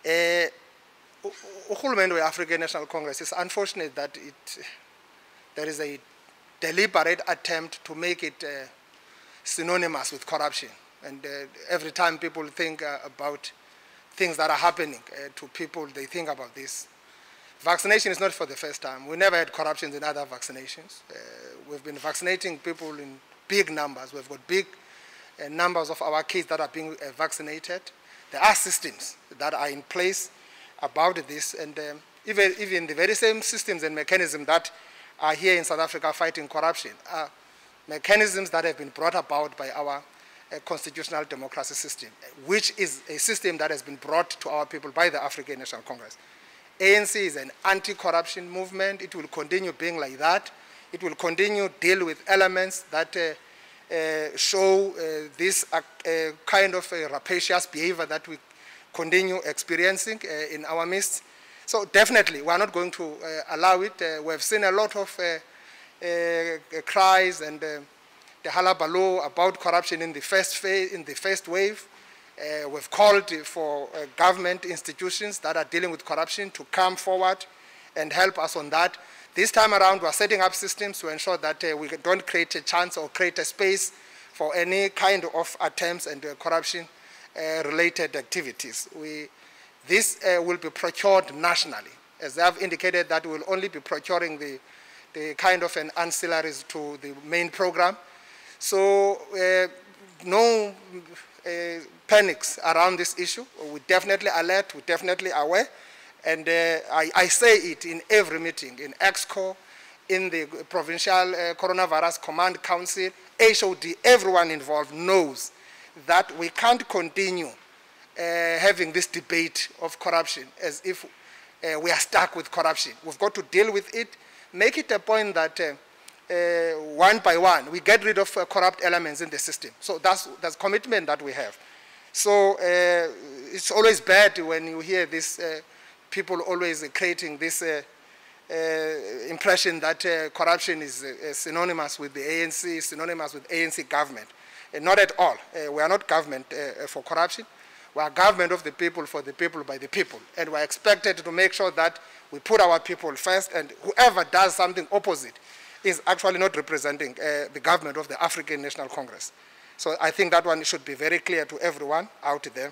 Uhulumende we-African National Congress, is unfortunate that there is a deliberate attempt to make it synonymous with corruption. And every time people think about things that are happening to people, they think about this. Vaccination is not for the first time. We never had corruption in other vaccinations. We've been vaccinating people in big numbers. We've got big numbers of our kids that are being vaccinated. There are systems that are in place about this, and even the very same systems and mechanisms that are here in South Africa fighting corruption are mechanisms that have been brought about by our constitutional democracy system, which is a system that has been brought to our people by the African National Congress. ANC is an anti-corruption movement. It will continue being like that. It will continue to deal with elements that show this kind of rapacious behavior that we continue experiencing in our midst. So definitely, we are not going to allow it. We have seen a lot of cries and the halabalo about corruption in the first phase, in the first wave. We've called for government institutions that are dealing with corruption to come forward and help us on that. This time around, we're setting up systems to ensure that we don't create a chance or create a space for any kind of attempts and corruption-related activities. This will be procured nationally. As I've indicated, that we'll only be procuring the kind of an ancillaries to the main program. So no panics around this issue. We're definitely alert, we're definitely aware. And I say it in every meeting, in EXCO, in the Provincial Coronavirus Command Council, HOD, everyone involved knows that we can't continue having this debate of corruption as if we are stuck with corruption. We've got to deal with it, make it a point that one by one, we get rid of corrupt elements in the system. So that's commitment that we have. So it's always bad when you hear this, people always creating this impression that corruption is synonymous with the ANC, synonymous with ANC government. Not at all. We are not government for corruption. We are government of the people, for the people, by the people. And we are expected to make sure that we put our people first, and whoever does something opposite is actually not representing the government of the African National Congress. So I think that one should be very clear to everyone out there.